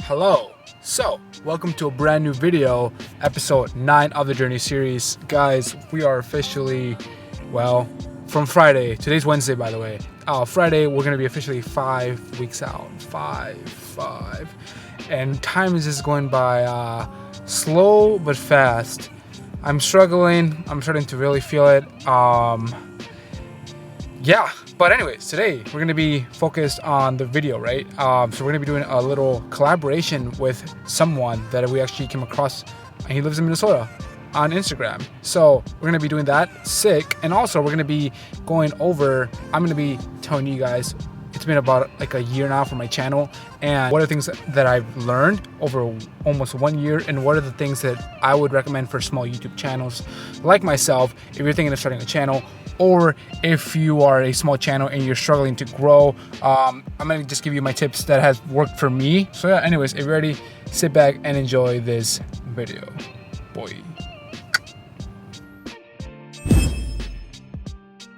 Hello. So, welcome to a brand new video, episode 9 of the Journey series. Guys, we are officially, well, from Friday. Today's Wednesday, by the way. Friday, we're going to be officially 5 weeks out. Five. And time is just going by slow but fast. I'm struggling. I'm starting to really feel it. Yeah. But anyways, today we're going to be focused on the video, right? So we're going to be doing a little collaboration with someone that we actually came across, and he lives in Minnesota, on Instagram. So we're going to be doing that, sick. And also we're going to be going over, I'm going to be telling you guys, it's been about like a year now for my channel, and what are things that I've learned over almost 1 year, and what are the things that I would recommend for small YouTube channels like myself, if you're thinking of starting a channel, or if you are a small channel and you're struggling to grow. I'm gonna just give you my tips that has worked for me. So yeah, anyways, if you're ready, sit back and enjoy this video. Boy.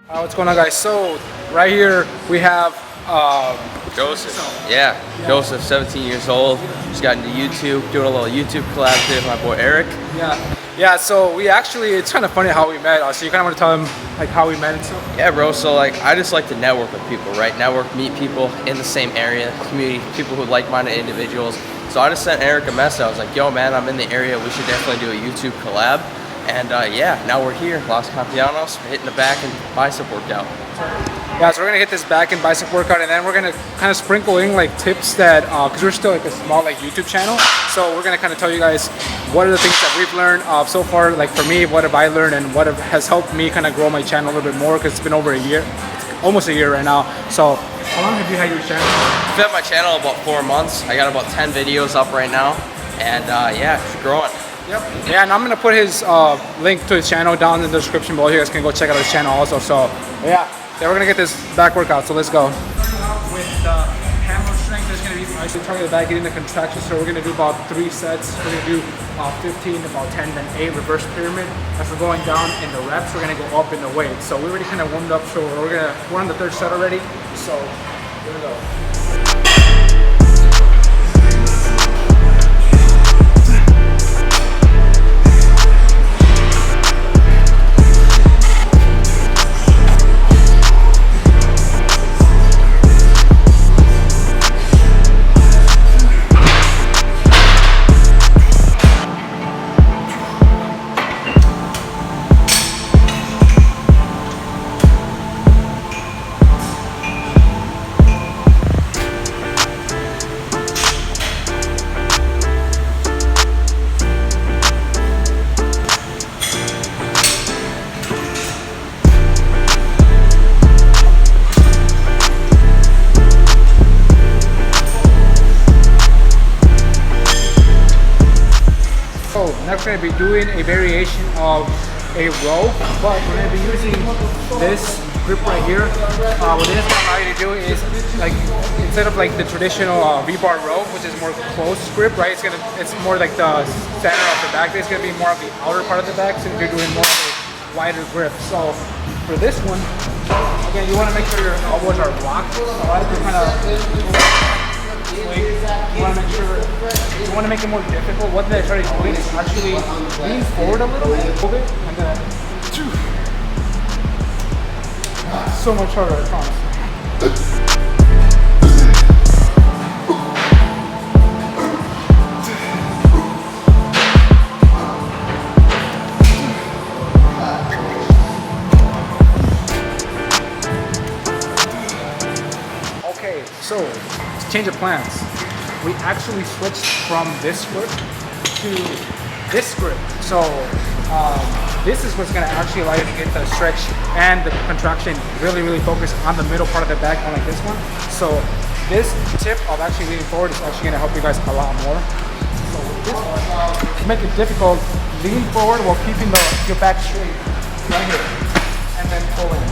What's going on, guys? So right here we have Joseph. Yeah, Joseph, 17 years old. Just got into YouTube, doing a little YouTube collab with my boy Eric. Yeah, so we actually, it's kind of funny how we met. So you kind of want to tell him like how we met and stuff? Yeah, bro, so like I just like to network with people, right? Network, meet people in the same area, community, people who like-minded individuals. So I just sent Eric a message. I was like, yo man, I'm in the area, we should definitely do a YouTube collab. And yeah, now we're here, Los Campeanos, we're hitting the back and bicep workout. Yeah, so we're gonna hit this back and bicep workout, and then we're gonna kind of sprinkle in like tips that, cause we're still like a small like YouTube channel. So we're gonna kind of tell you guys what are the things that we've learned so far. Like for me, what have I learned, and what has helped me kind of grow my channel a little bit more, cause it's been over a year, almost a year right now. So how long have you had your channel? I've had my channel about 4 months. I got about 10 videos up right now, and yeah, it's growing. Yep. Yeah, and I'm gonna put his link to his channel down in the description below. You guys can go check out his channel also. So yeah, we're gonna get this back workout. So let's go. With hammer strength, there's gonna be actually target the back, getting the contraction. So we're gonna do about 3 sets. We're gonna do 15, about 10, then 8 reverse pyramid. As we're going down in the reps, we're gonna go up in the weight. So we already kind of warmed up. So we're on the 3rd set already. So here we go. Next we're going to be doing a variation of a row, but we're going to be using this grip right here. What this will allow you to do is, like, instead of like the traditional V-bar row, which is more close grip, right? It's more like the center of the back. It's going to be more of the outer part of the back, so you're doing more of a wider grip. So for this one, again, you want to make sure your elbows are locked. So I like to kind of you want to make it more difficult. What they started doing is actually lean forward a little bit, and then so much harder, I promise. Okay, so change of plans. We actually switched from this grip to this grip. So this is what's gonna actually allow you to get the stretch and the contraction really focused on the middle part of the back, unlike this one. So this tip of actually leaning forward is actually gonna help you guys a lot more. So with this one, to make it difficult, lean forward while keeping your back straight right here, and then pull in.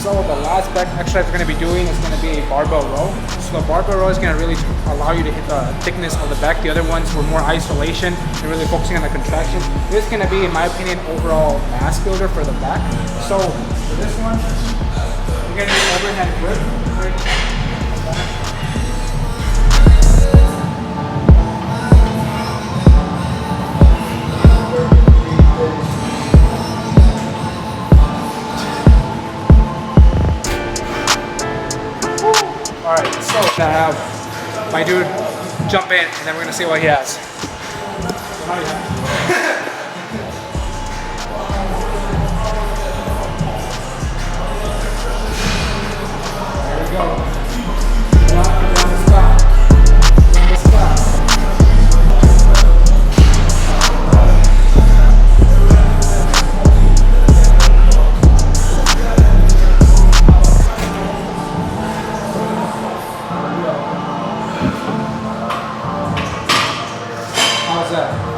So the last back exercise we're going to be doing is going to be a barbell row. So the barbell row is gonna really allow you to hit the thickness of the back. The other ones were more isolation and really focusing on the contraction. This is gonna be, in my opinion, overall mass builder for the back. So for this one, you're gonna do overhead grip. Right? Alright, so I have my dude jump in and then we're gonna see what he has. There we go. Down the squat. Down the squat.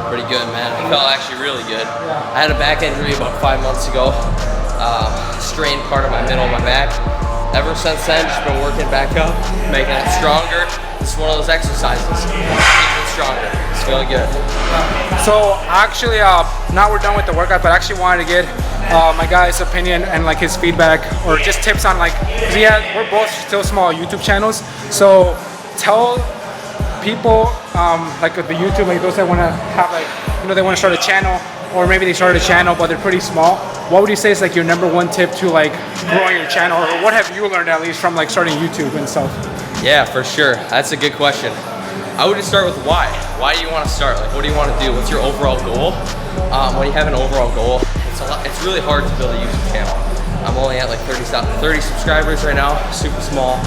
Pretty good, man. I felt actually really good. I had a back injury about 5 months ago. Strained part of my middle of my back. Ever since then, just been working back up, making it stronger. It's one of those exercises. Keeping it stronger. It's feeling good. So actually, now we're done with the workout, but I actually wanted to get my guy's opinion and like his feedback or just tips on like, cause we're both still small YouTube channels. So tell people like with the YouTube, like those that want to have like, you know, they want to start a channel, or maybe they started a channel but they're pretty small. What would you say is like your number one tip to like growing your channel, or what have you learned at least from like starting YouTube and stuff? Yeah, for sure. That's a good question. I would just start with why. Why do you want to start? Like, what do you want to do? What's your overall goal? When you have an overall goal, it's really hard to build a YouTube channel. I'm only at like 30 subscribers right now, super small.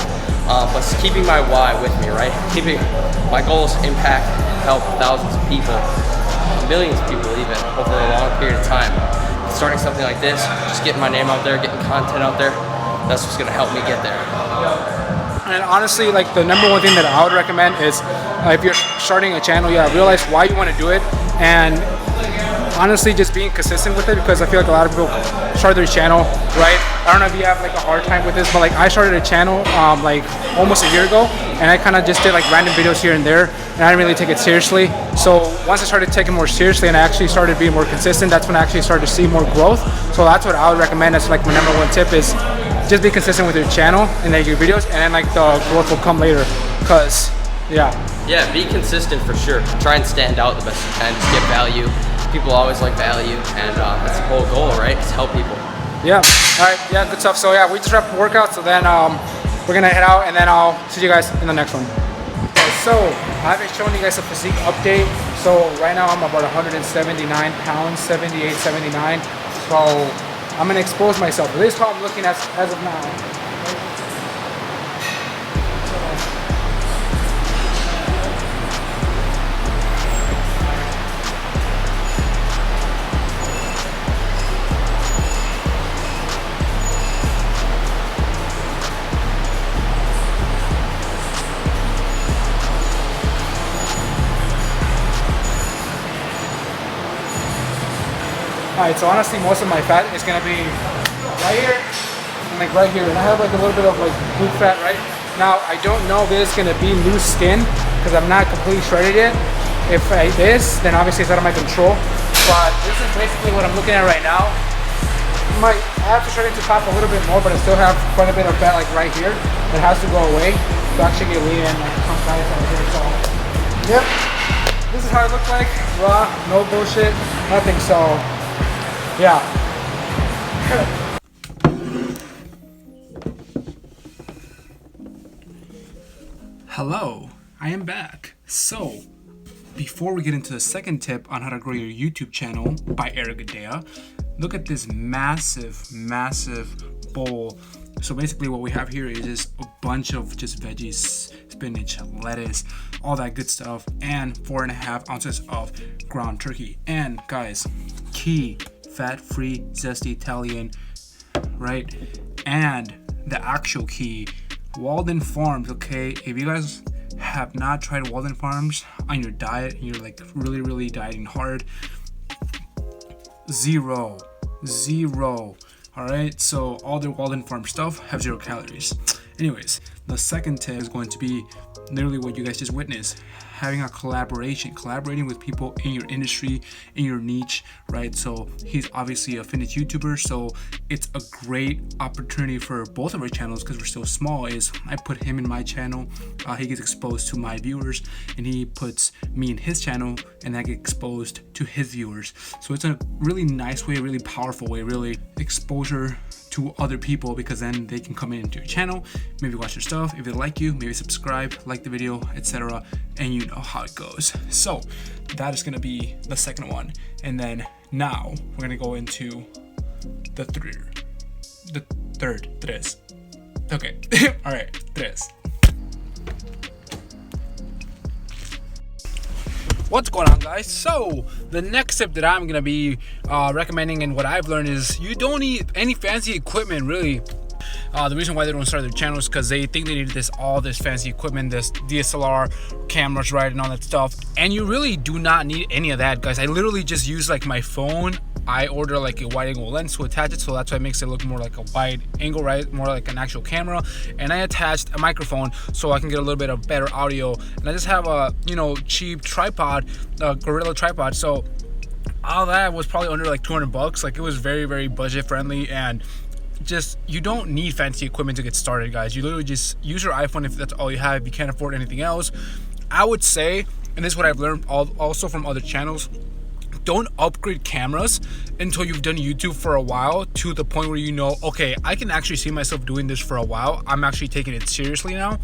But keeping my why with me, right? Keeping my goals impact, help thousands of people, millions of people even, over a long period of time. Starting something like this, just getting my name out there, getting content out there, that's what's gonna help me get there. And honestly, like the number one thing that I would recommend is if you're starting a channel, realize why you want to do it, and honestly just being consistent with it, because I feel like a lot of people start their channel, right? I don't know if you have like a hard time with this, but like I started a channel like almost a year ago, and I kind of just did like random videos here and there, and I didn't really take it seriously. So once I started taking more seriously and I actually started being more consistent, that's when I actually started to see more growth. So that's what I would recommend as like my number one tip is just be consistent with your channel and then your videos, and then like the growth will come later. Cause yeah, be consistent for sure. Try and stand out the best you can. Just get value. People always like value, and that's the whole goal, right? Just help people. Yeah. All right. Yeah. Good stuff. So yeah, we just wrapped the workout. So then we're gonna head out, and then I'll see you guys in the next one. Okay, so I haven't shown you guys a physique update. So right now I'm about 179 pounds, 78, 79. So I'm gonna expose myself. This is how I'm looking as of now. Alright, so honestly most of my fat is gonna be right here and like right here, and I have like a little bit of like glute fat right now. I don't know if it's gonna be loose skin because I'm not completely shredded yet. If it is, then obviously it's out of my control, but this is basically what I'm looking at right now. I have to shred it to top a little bit more, but I still have quite a bit of fat like right here that has to go away to actually get lean and like some diet over here. So yep, this is how it looks like, raw, no bullshit, nothing. So yeah. Hello, I am back. So, before we get into the second tip on how to grow your YouTube channel by Eric Gadea, look at this massive bowl. So basically what we have here is just a bunch of just veggies, spinach, lettuce, all that good stuff, and 4.5 ounces of ground turkey. And guys, key, fat-free, zesty Italian, right? And the actual key, Walden Farms, okay? If you guys have not tried Walden Farms on your diet and you're like really dieting hard, zero. All right, so all their Walden Farm stuff have 0 calories. Anyways, The second tip is going to be literally what you guys just witnessed, having a collaborating with people in your industry, in your niche, right? So he's obviously a fitness YouTuber, so it's a great opportunity for both of our channels, because we're so small, is I put him in my channel, he gets exposed to my viewers, and he puts me in his channel, and I get exposed to his viewers. So it's a really nice way, a really powerful way, really exposure to other people, because then they can come into your channel, maybe watch your stuff. If they like you, maybe subscribe, like the video, etc., and you know how it goes. So that is going to be the second one. And then now we're going to go into the third tres. Okay. All right, tres. What's going on, guys? So the next tip that I'm gonna be recommending, and what I've learned, is you don't need any fancy equipment, really. The reason why they don't start their channel is because they think they need all this fancy equipment, this DSLR cameras, right, and all that stuff. And you really do not need any of that, guys. I literally just use like my phone. I order like a wide angle lens to attach it, so that's why it makes it look more like a wide angle, right? More like an actual camera. And I attached a microphone so I can get a little bit of better audio. And I just have a, cheap tripod, Gorilla tripod. So all that was probably under like 200 bucks. Like, it was very, very budget friendly, and just, you don't need fancy equipment to get started, guys. You literally just use your iPhone if that's all you have. If you can't afford anything else, I would say, and this is what I've learned also from other channels, don't upgrade cameras until you've done YouTube for a while, to the point where okay, I can actually see myself doing this for a while. I'm actually taking it seriously now.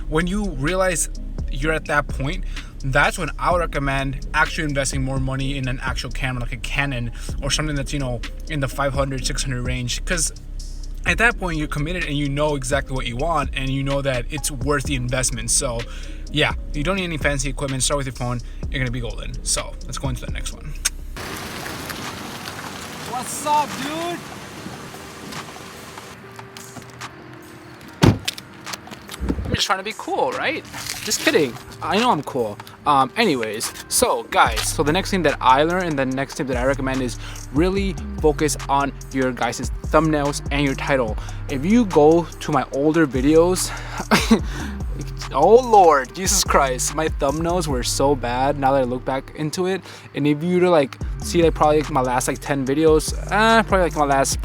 When you realize you're at that point, that's when I would recommend actually investing more money in an actual camera, like a Canon or something that's, in the 500, 600 range. Because at that point, you're committed and you know exactly what you want, and you know that it's worth the investment. So yeah, you don't need any fancy equipment. Start with your phone. You're gonna be golden. So let's go into the next one. What's up, dude? I'm just trying to be cool, right? Just kidding. I know I'm cool. Anyways, so guys, the next thing that I learned, and the next tip that I recommend, is really focus on your guys' thumbnails and your title. If you go to my older videos, oh Lord, Jesus Christ, my thumbnails were so bad now that I look back into it. And if you were to like see like probably like my last like 10 videos, probably like my last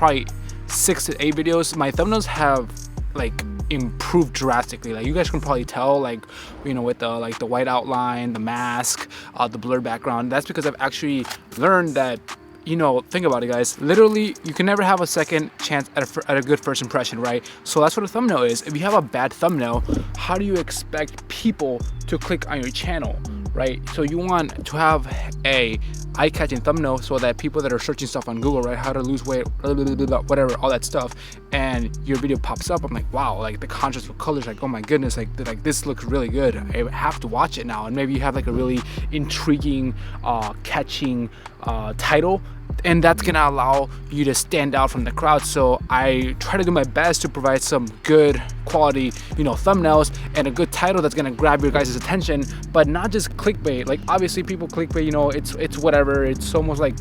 6 to 8 videos, my thumbnails have like improved drastically. Like, you guys can probably tell, like, with the white outline, the mask, the blurred background. That's because I've actually learned that, think about it, guys. Literally, you can never have a second chance at a good first impression, right? So that's what a thumbnail is. If you have a bad thumbnail, how do you expect people to click on your channel, right? So you want to have a eye-catching thumbnail so that people that are searching stuff on Google, right, how to lose weight, whatever, all that stuff, and your video pops up, I'm like, wow, like the contrast with colors, like, oh my goodness, like this looks really good. I have to watch it now. And maybe you have like a really intriguing, catching title, and that's gonna allow you to stand out from the crowd. So I try to do my best to provide some good quality, thumbnails and a good title that's gonna grab your guys' attention, but not just clickbait. Like, obviously people clickbait, it's whatever. It's almost like,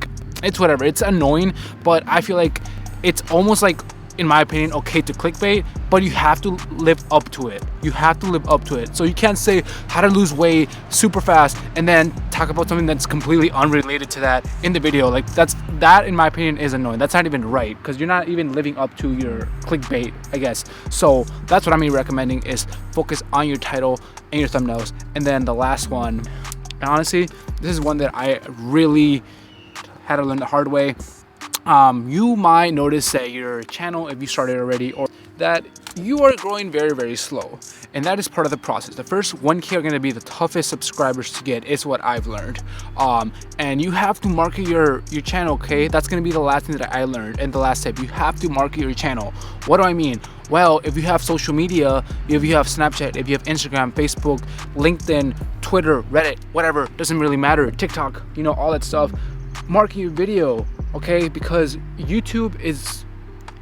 it's whatever. It's annoying, but I feel like it's almost like, in my opinion, okay to clickbait, but you have to live up to it. You have to live up to it. So you can't say how to lose weight super fast and then talk about something that's completely unrelated to that in the video. Like, that in my opinion is annoying. That's not even right, because you're not even living up to your clickbait, I guess. So that's what I'm recommending, is focus on your title and your thumbnails. And then the last one, and honestly, this is one that I really had to learn the hard way. You might notice that your channel, if you started already, or that you are growing very, very slow, and that is part of the process. The first 1K are going to be the toughest subscribers to get, is what I've learned. And you have to market your channel, okay? That's going to be the last thing that I learned, and the last tip. You have to market your channel. What do I mean? Well, if you have social media, if you have Snapchat, if you have Instagram, Facebook, LinkedIn, Twitter, Reddit, whatever, doesn't really matter, TikTok, all that stuff, market your video, okay? Because YouTube is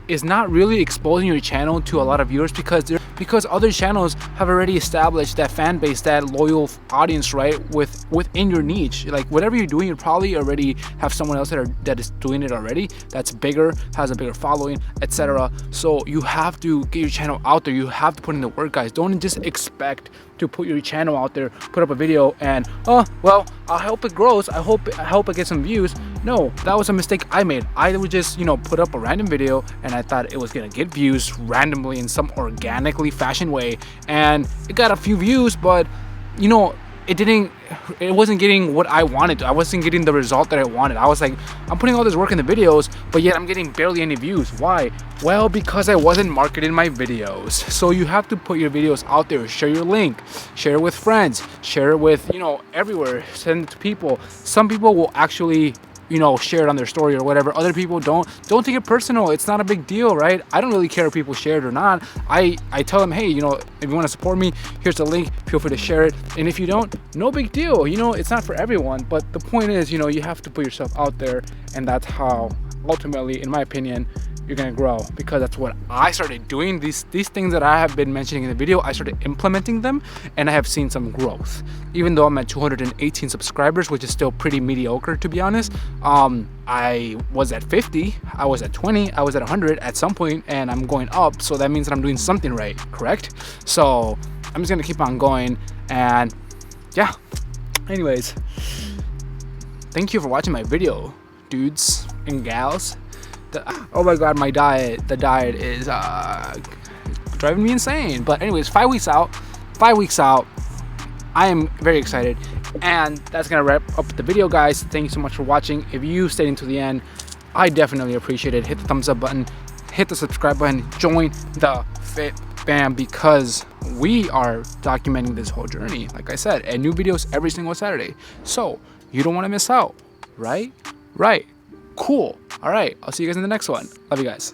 is not really exposing your channel to a lot of viewers, because other channels have already established that fan base, that loyal audience, right, within your niche. Like whatever you're doing, you probably already have someone else that is doing it already, that's bigger, has a bigger following, etc. So you have to get your channel out there. You have to put in the work, guys. Don't just expect to put your channel out there, put up a video, and oh well, I hope it grows, I hope I get some views. No, that was a mistake I made. I would just, you know, put up a random video and I thought it was gonna get views randomly in some organically fashion way, and it got a few views, but you know, it wasn't getting what I wanted. I wasn't getting the result that I wanted. I was like, I'm putting all this work in the videos, but yet I'm getting barely any views. Why? Well, because I wasn't marketing my videos. So you have to put your videos out there. Share your link, share it with friends, share it with, you know, everywhere. Send it to people. Some people will actually, you know, share it on their story or whatever. Other people don't take it personal. It's not a big deal, right? I don't really care if people share it or not. I tell them, hey, you know, if you want to support me, here's the link, feel free to share it. And if you don't, no big deal. You know, it's not for everyone, but the point is, you know, you have to put yourself out there, and that's how ultimately, in my opinion, you're gonna grow, because that's what I started doing. These things that I have been mentioning in the video, I started implementing them, and I have seen some growth. Even though I'm at 218 subscribers, which is still pretty mediocre, to be honest. I was at 50, I was at 20, I was at 100 at some point, and I'm going up, so that means that I'm doing something right, correct? So I'm just gonna keep on going, and yeah. Anyways, thank you for watching my video, dudes and gals. Oh my god, the diet is driving me insane. But anyways, 5 weeks out, I am very excited, and that's gonna wrap up the video, guys. Thank you so much for watching. If you stayed into the end, I definitely appreciate it. Hit the thumbs up button, hit the subscribe button, join the Fit Fam, because we are documenting this whole journey, like I said, and new videos every single Saturday, so you don't want to miss out, right? Cool. All right, I'll see you guys in the next one. Love you guys.